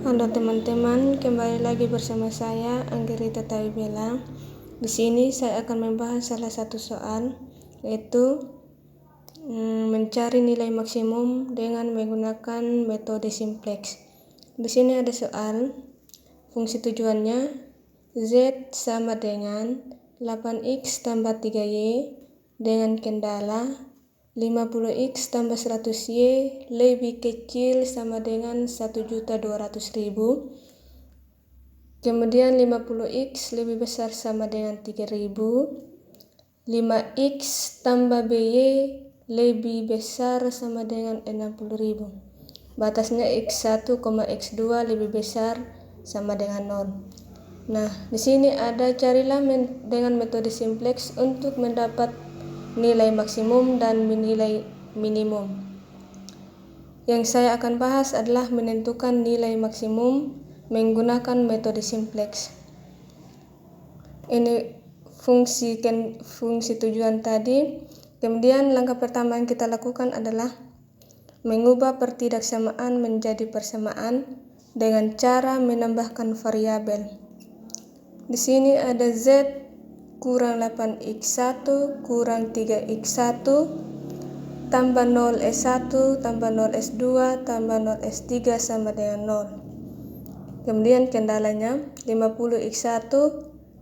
Halo teman-teman, kembali lagi bersama saya Anggerita Tawibela. Di sini saya akan membahas salah satu soal, yaitu mencari nilai maksimum dengan menggunakan metode simplex. Di sini ada soal, fungsi tujuannya Z sama dengan 8x tambah 3y dengan kendala 50x tambah 100y lebih kecil sama dengan 1.200.000. Kemudian 50x lebih besar sama dengan 3.000. 5x tambah by lebih besar sama dengan 60.000. Batasnya x1, x2 lebih besar sama dengan 0. Nah, di sini ada carilah dengan metode simplex untuk mendapat nilai maksimum dan nilai minimum. Yang saya akan bahas adalah menentukan nilai maksimum menggunakan metode simplex. Ini fungsi tujuan tadi. Kemudian langkah pertama yang kita lakukan adalah mengubah pertidaksamaan menjadi persamaan dengan cara menambahkan variabel. Di sini ada Z kurang 8x1 kurang 3x1 tambah 0s1 tambah 0s2 tambah 0s3 sama dengan 0. Kemudian kendalanya 50x1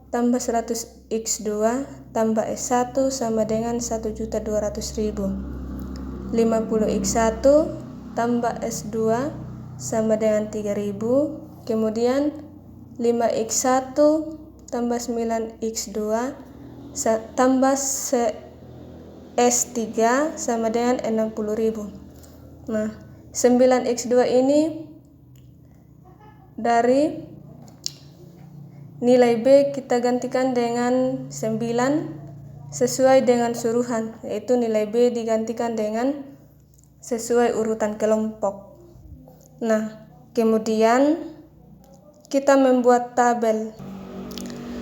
tambah 100x2 tambah s1 sama dengan 1.200.000. 50x1 tambah s2 sama dengan 3.000. Kemudian 5x1 tambah 9x2 tambah s3 sama dengan 60.000. Nah, 9x2 ini dari nilai B kita gantikan dengan 9 sesuai dengan suruhan, yaitu nilai B digantikan dengan sesuai urutan kelompok. Nah, kemudian kita membuat tabel.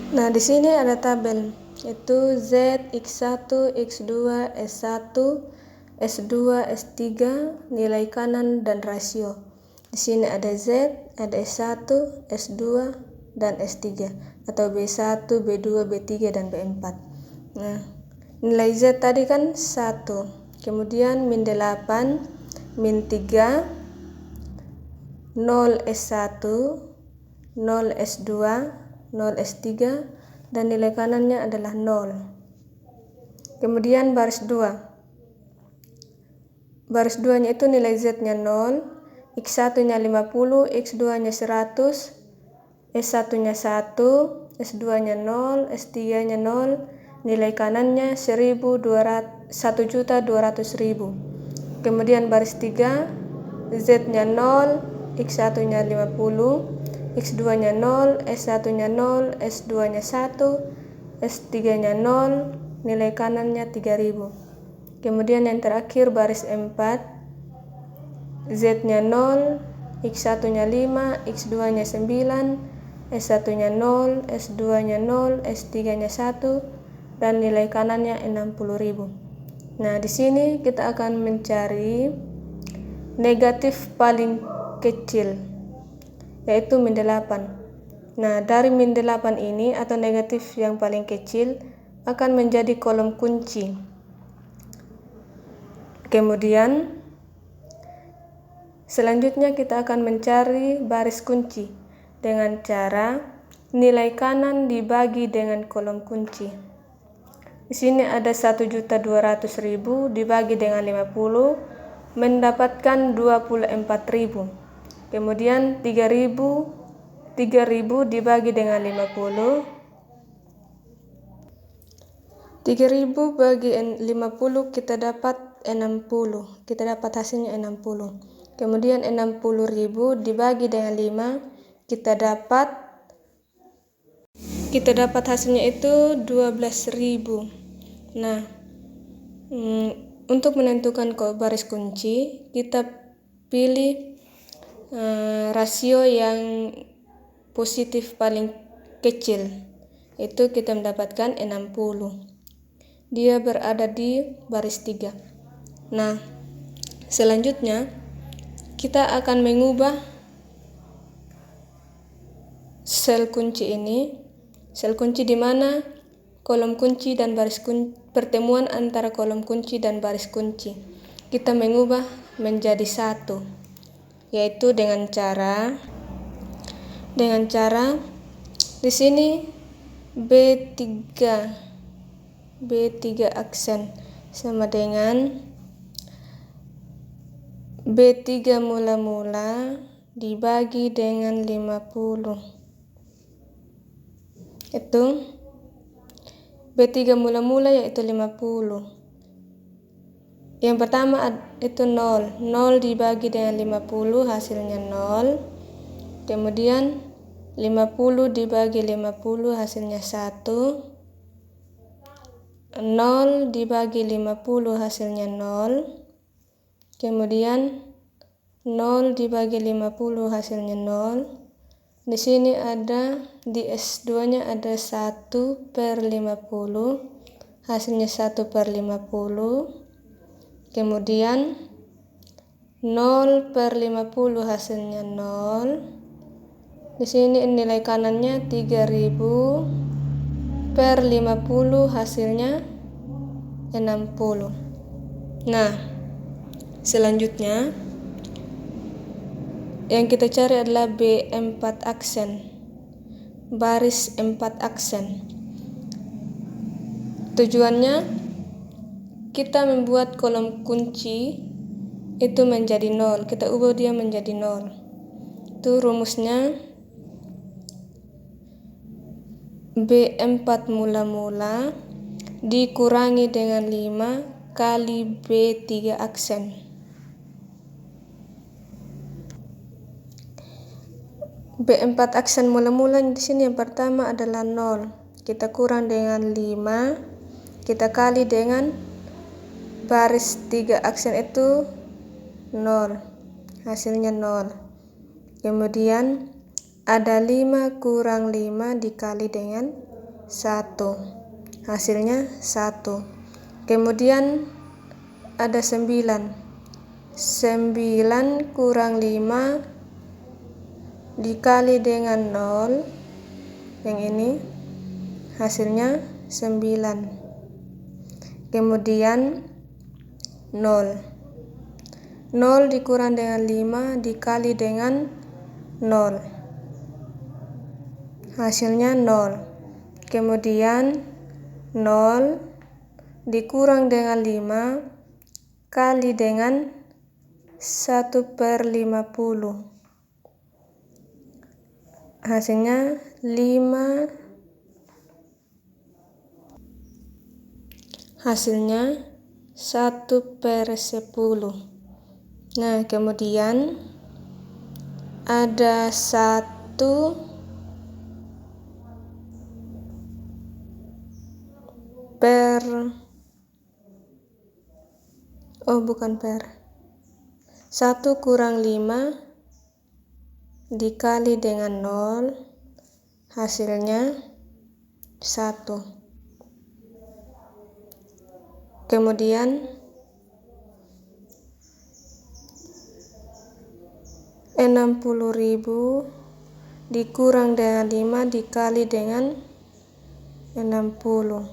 Nah, di sini ada tabel, yaitu Z, X1, X2, S1, S2, S3, nilai kanan dan rasio. Di sini ada Z, ada S1, S2, dan S3, atau B1, B2, B3, dan B4. Nah, nilai Z tadi kan 1, kemudian min 8, min 3, 0 S1, 0 S2, 0 S3, dan nilai kanannya adalah 0. Kemudian baris 2. Baris 2-nya itu nilai Z-nya 0, X1-nya 50, X2-nya 100, S1-nya 1, S2-nya 0, S3-nya 0, nilai kanannya 1.200.000. Kemudian baris 3, Z-nya 0, X1-nya 50, X2-nya 0, S1-nya 0, S2-nya 1, S3-nya 0, nilai kanannya 3.000. Kemudian yang terakhir baris 4, Z-nya 0, X1-nya 5, X2-nya 9, S1-nya 0, S2-nya 0, S3-nya 1, dan nilai kanannya 60.000. Nah, di sini kita akan mencari negatif paling kecil, yaitu min 8. Nah, dari min 8 ini atau negatif yang paling kecil akan menjadi kolom kunci. Kemudian selanjutnya kita akan mencari baris kunci dengan cara nilai kanan dibagi dengan kolom kunci. Di sini ada 1.200.000 dibagi dengan 50 mendapatkan 24.000. Kemudian 3.000 dibagi dengan 50. 3.000 bagi 50 kita dapat 60. Kita dapat hasilnya 60. Kemudian 60.000 dibagi dengan 5 kita dapat hasilnya itu 12.000. Nah, untuk menentukan baris kunci kita pilih rasio yang positif paling kecil, itu kita mendapatkan 60. Dia berada di baris 3. Nah, selanjutnya kita akan mengubah sel kunci ini. Sel kunci di mana kolom kunci dan baris kunci, pertemuan antara kolom kunci dan baris kunci kita mengubah menjadi satu, yaitu dengan cara di sini B3 aksen sama dengan B3 mula-mula dibagi dengan 50. Itu B3 mula-mula yaitu 50. Yang pertama itu 0. 0 dibagi dengan 50 hasilnya 0. Kemudian 50 dibagi 50 hasilnya 1. 0 dibagi 50 hasilnya 0. Kemudian 0 dibagi 50 hasilnya 0. Di sini ada, di S2-nya ada 1/50, hasilnya 1/50. Kemudian 0/50 hasilnya 0. Di sini nilai kanannya 30/50 hasilnya 60. Nah, selanjutnya yang kita cari adalah B4 aksen, baris 4 aksen. Tujuannya kita membuat kolom kunci itu menjadi 0, kita ubah dia menjadi 0. Itu rumusnya B4 mula-mula dikurangi dengan 5 kali B3 aksen. B4 aksen mula-mula di sini yang pertama adalah 0. Kita kurang dengan 5, kita kali dengan baris 3 aksen itu 0. Hasilnya 0. Kemudian ada 5 kurang 5 dikali dengan 1. Hasilnya 1. Kemudian ada 9. 9 kurang 5 dikali dengan 0, yang ini hasilnya 9. Kemudian 0 dikurang dengan 5 dikali dengan 0, hasilnya 0. Kemudian 0 dikurang dengan 5 kali dengan 1/50, hasilnya 5. Hasilnya 1/10. Nah, kemudian ada 1 kurang 5 dikali dengan 0, hasilnya 1. Kemudian 60.000 dikurang dengan 5 dikali dengan 60,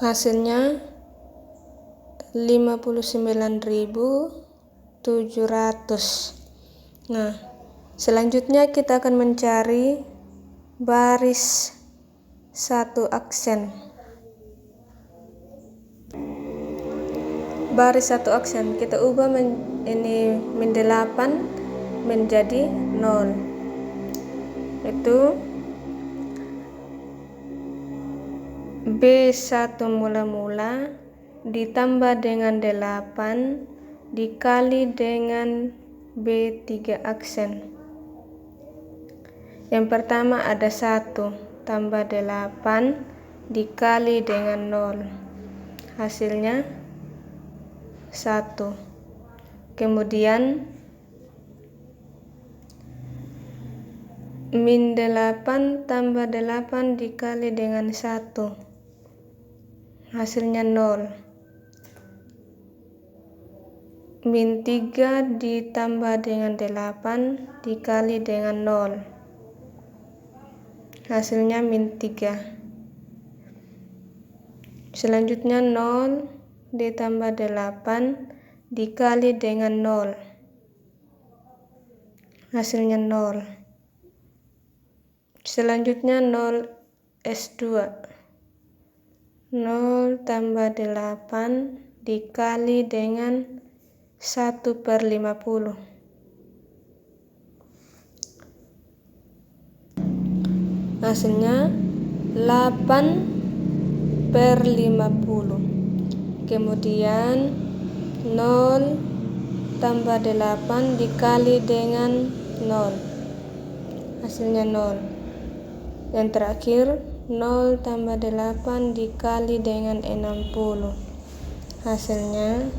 hasilnya 59.700. Nah, selanjutnya kita akan mencari baris 1 aksen. Baris 1 aksen kita ubah ini min 8 menjadi 0. Itu B1 mula-mula ditambah dengan 8 dikali dengan B3 aksen. Yang pertama ada 1 tambah 8 dikali dengan 0, hasilnya 1. Kemudian min 8 tambah 8 dikali dengan 1, hasilnya 0. min 3 ditambah dengan 8 dikali dengan 0. Hasilnya min 3. Selanjutnya 0 ditambah 8 dikali dengan 0. Hasilnya 0. Selanjutnya 0s2. 0 tambah 8 dikali dengan 1/50. Hasilnya 8/50. Kemudian 0 tambah 8 dikali dengan 0. Hasilnya 0. Yang terakhir 0 tambah 8 dikali dengan 60. Hasilnya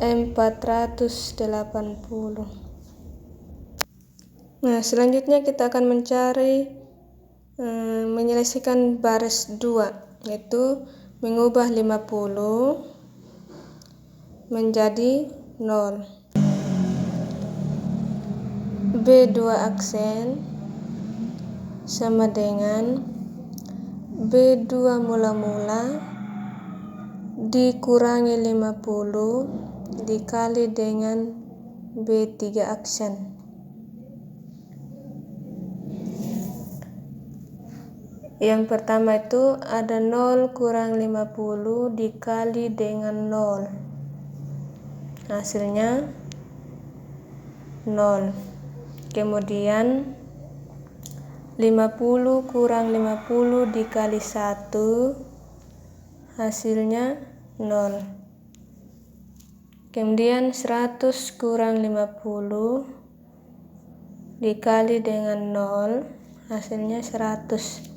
480. Nah, selanjutnya kita akan mencari menyelesaikan baris 2, yaitu mengubah 50 menjadi 0. B2 aksen sama dengan B2 mula-mula dikurangi 50 dikali dengan B3 aksen. Yang pertama itu ada 0 kurang 50 dikali dengan 0. Hasilnya 0. Kemudian 50 kurang 50 dikali 1. Hasilnya 0. Kemudian 100 kurang 50 dikali dengan 0. Hasilnya 100.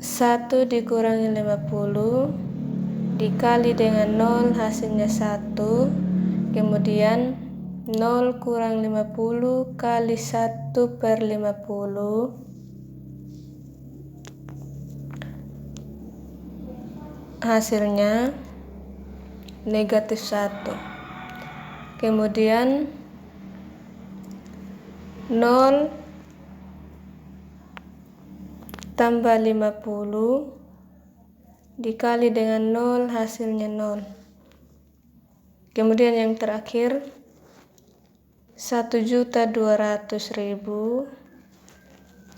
1 dikurangi 50 dikali dengan 0, hasilnya 1. Kemudian 0 kurang 50 kali 1/50. Hasilnya negatif 1. Kemudian 0 tambah 50 dikali dengan 0, hasilnya 0. Kemudian yang terakhir 1.200.000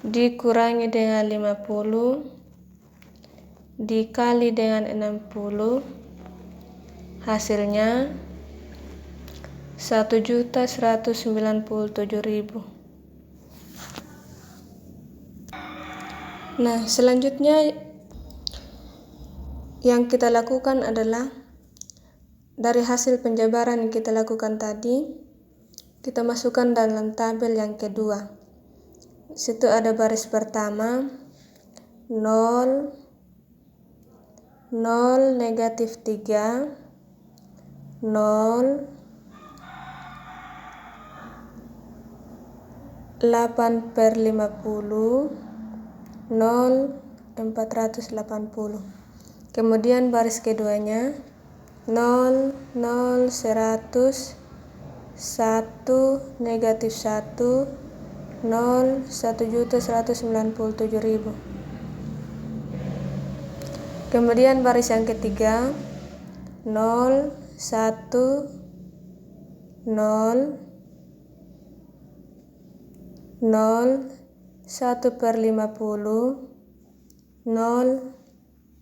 dikurangi dengan 50 dikali dengan 60. Hasilnya 1.197.000. Nah, selanjutnya yang kita lakukan adalah dari hasil penjabaran yang kita lakukan tadi, kita masukkan dalam tabel yang kedua. Situ ada baris pertama 0, 0, negatif 3, 0, 8/50, 0, 480. Kemudian baris keduanya 0, 0, 100, 1, negatif 1, 0, 1.197.000. Kemudian baris yang ketiga 0, 1, 0, 0, 1/50, 0,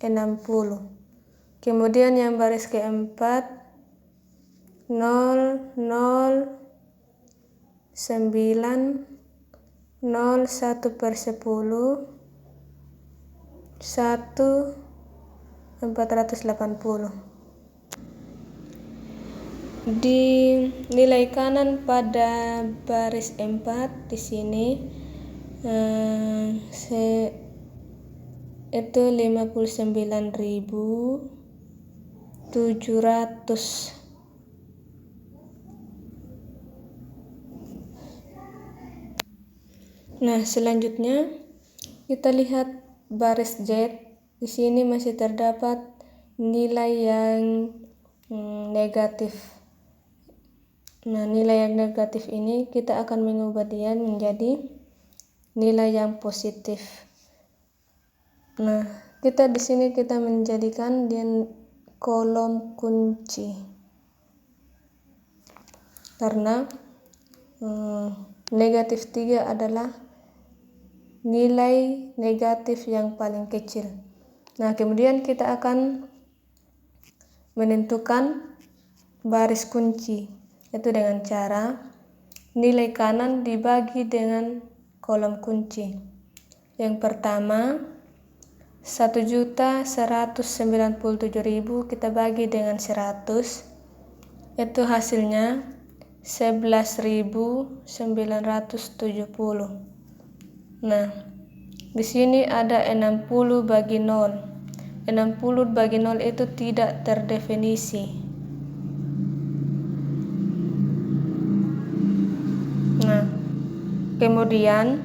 60. Kemudian yang baris keempat 0, 0, 9, 0, 1/10, 1, 480. Di nilai kanan pada baris 4 di sini itu 59.700. Nah, selanjutnya kita lihat baris Z. Di sini masih terdapat nilai yang negatif. Nah, nilai yang negatif ini kita akan mengubah dia menjadi nilai yang positif. Nah, kita di sini kita menjadikan dia kolom kunci. Karena negatif 3 adalah nilai negatif yang paling kecil. Nah, kemudian kita akan menentukan baris kunci, yaitu dengan cara nilai kanan dibagi dengan kolom kunci. Yang pertama, 1.197.000 kita bagi dengan 100, itu hasilnya 11.970. Nah, di sini ada 60 bagi 0. 60 bagi 0 itu tidak terdefinisi. Nah, kemudian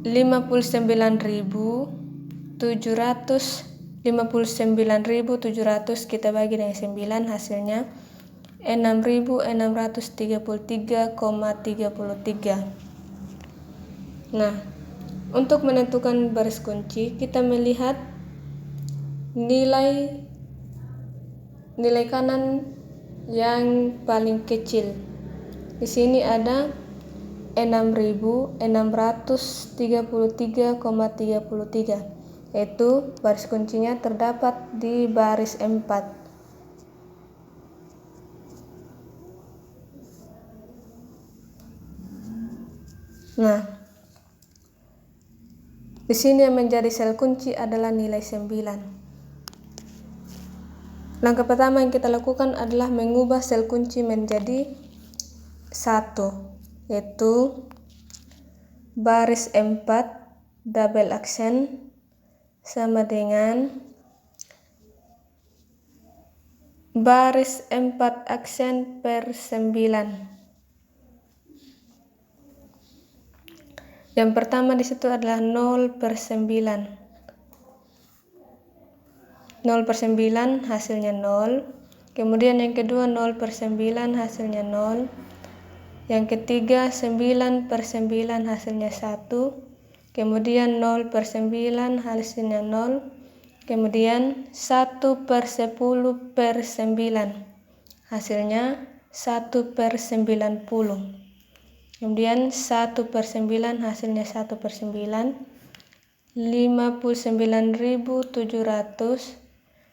59.700 kita bagi dengan 9, hasilnya 6.633,33. Nah, untuk menentukan baris kunci kita melihat nilai kanan yang paling kecil. Di sini ada 6.633,33, yaitu baris kuncinya terdapat di baris 4. Nah, di sini yang menjadi sel kunci adalah nilai 9. Langkah pertama yang kita lakukan adalah mengubah sel kunci menjadi 1, yaitu baris 4 double aksen sama dengan baris 4 aksen per 9. Yang pertama di situ adalah 0 per 9. 0 per 9 hasilnya 0. Kemudian yang kedua 0 per 9 hasilnya 0. Yang ketiga 9 per 9 hasilnya 1. Kemudian 0 per 9 hasilnya 0. Kemudian 1 per 10 per 9 hasilnya 1 per 90. Kemudian 1 per 9 hasilnya 1 per 9. 59.700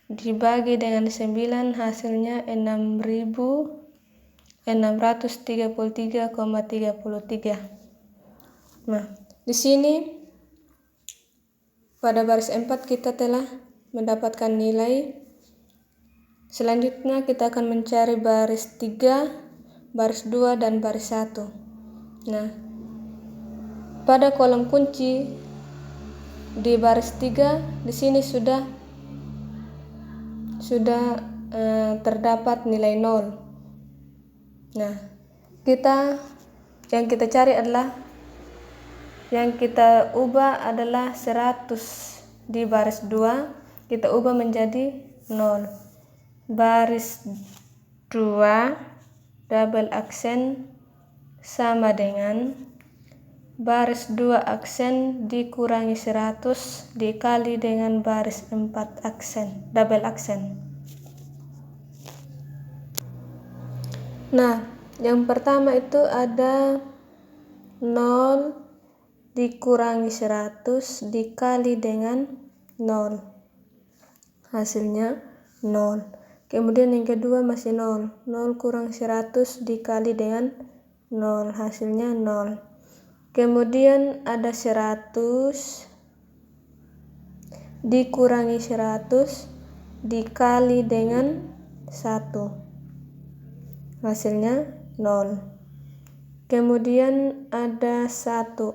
dibagi dengan 9 hasilnya 6.633,33. Nah, di sini pada baris 4 kita telah mendapatkan nilai. Selanjutnya kita akan mencari baris 3, baris 2, dan baris 1. Nah, pada kolom kunci di baris 3 di sini sudah terdapat nilai 0. Nah, yang kita cari adalah yang kita ubah adalah 100 di baris 2 kita ubah menjadi 0. Baris 2 double aksen sama dengan baris 2 aksen dikurangi 100 dikali dengan baris 4 aksen double aksen. Nah, yang pertama itu ada 0 dikurangi 100 dikali dengan 0, hasilnya 0. Kemudian yang kedua masih 0. 0 kurang 100 dikali dengan 0, hasilnya 0. Kemudian ada 100 dikurangi 100 dikali dengan 1, hasilnya 0. Kemudian ada 1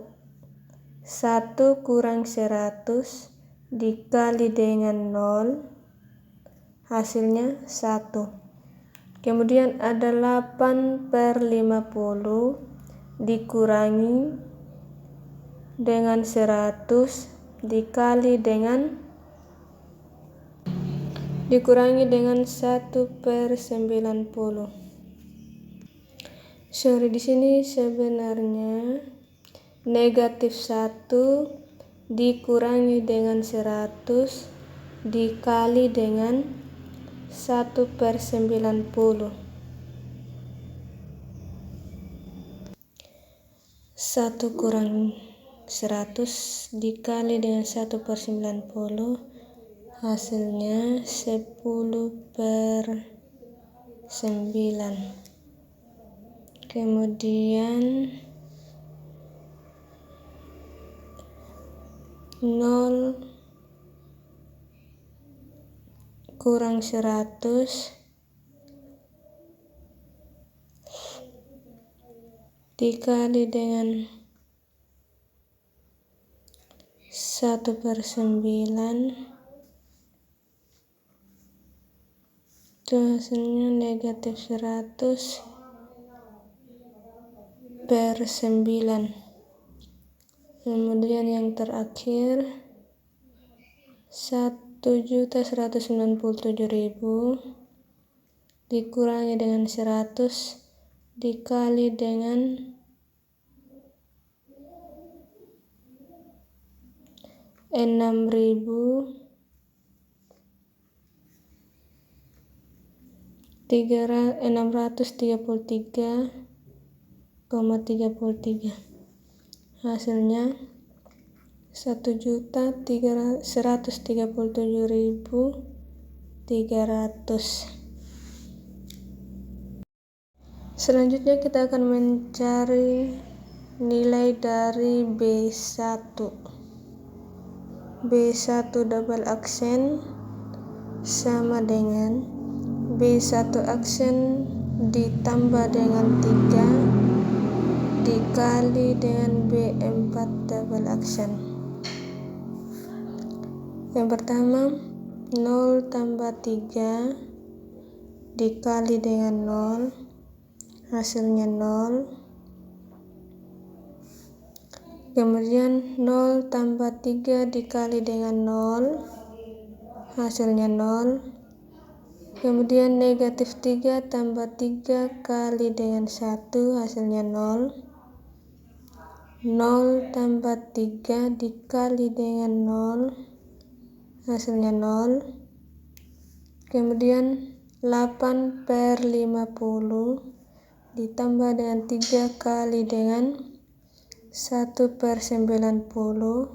kurang 100 dikali dengan 0, hasilnya 1. Kemudian ada 8 per 50 dikurangi dengan 100 dikali dengan 1 per 90. Sorry, di sini sebenarnya negatif 1 dikurangi dengan 100 dikali dengan 1/90. 1 kurang 100 dikali dengan 1/90 hasilnya 10/9. Kemudian 0 kurang 100 dikali dengan 1/9 itu hasilnya negatif 100/9. Kemudian yang terakhir 1.197.000 dikurangi dengan 100 dikali dengan 633,33. Hasilnya 1.137.300. Selanjutnya kita akan mencari nilai dari B1. B1 double aksen sama dengan B1 aksen ditambah dengan 3 dikali dengan B4 double aksen. Yang pertama 0 tambah 3 dikali dengan 0 hasilnya 0. Kemudian 0 tambah 3 dikali dengan 0 hasilnya 0. Kemudian negatif 3 tambah 3 kali dengan 1 hasilnya 0. 0 tambah 3 dikali dengan 0 hasilnya 0. Kemudian 8/50 ditambah dengan 3 kali dengan 1/90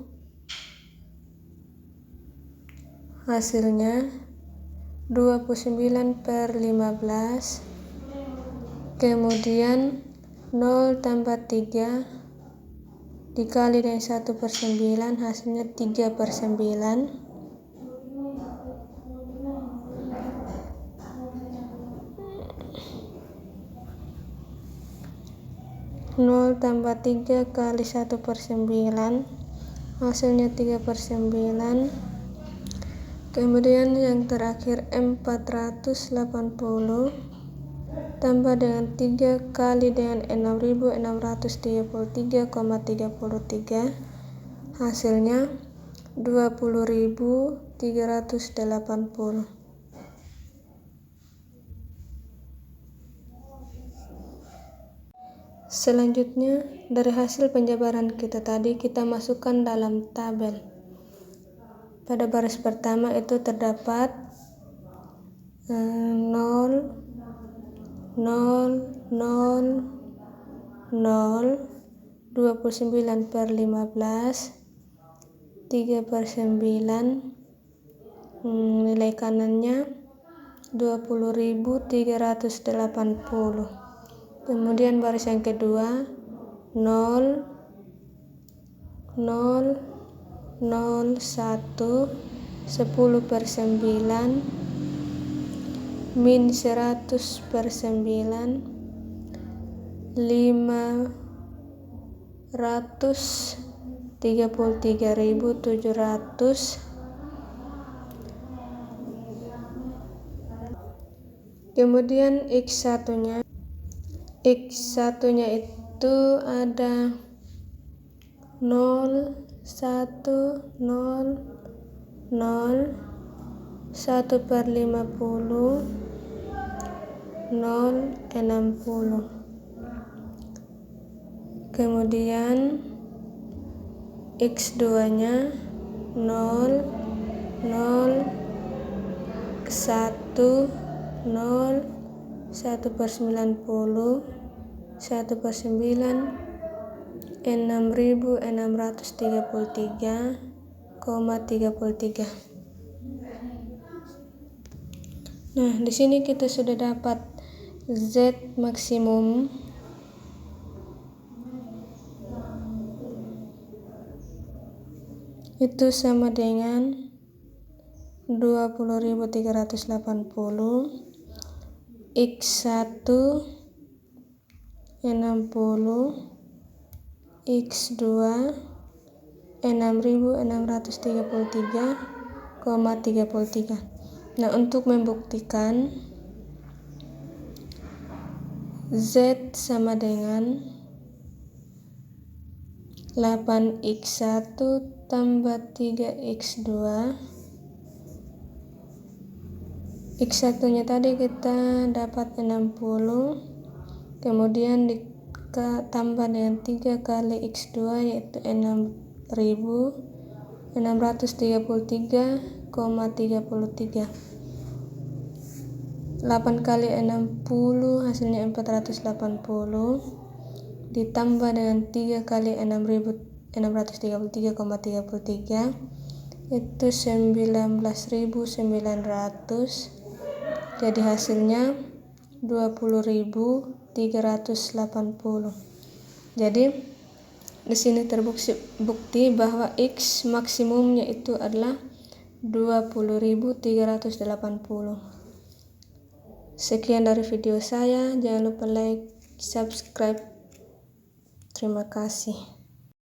hasilnya 29/15. Kemudian 0 tambah 3 dikali dengan 1/9 hasilnya 3/9. 0 tambah 3 kali 1/9 hasilnya 3/9. Kemudian yang terakhir 480 tambah dengan 3 kali dengan 6.633,33 hasilnya 20.380. Selanjutnya, dari hasil penjabaran kita tadi, kita masukkan dalam tabel. Pada baris pertama itu terdapat 0, 0, 0, 0, 29/15, 3/9, nilai kanannya 20.380. Kemudian baris yang kedua 0, 0, 0, 1, 10/9, min 100/9, 533.700. Kemudian X1-nya itu ada 0, 1, 0, 0, 1/50, 0, 60. kemudian X2 nya 0, 0, 1, 0, 1/90, 1/9, 6.633,33. Nah, di sini kita sudah dapat Z maksimum itu sama dengan 20.380, X1 60, X2 6.633,33. Nah, untuk membuktikan Z sama dengan 8X1 tambah 3X2. X1 nya tadi kita dapat 60, kemudian ditambah dengan 3 kali X2 yaitu 6.633,33. 8 kali 60 hasilnya 480, ditambah dengan 3 kali 6.633,33 itu 19.900. Jadi hasilnya 20.380. Jadi di sini terbukti bahwa X maksimumnya itu adalah 20.380. Sekian dari video saya, jangan lupa like, subscribe. Terima kasih.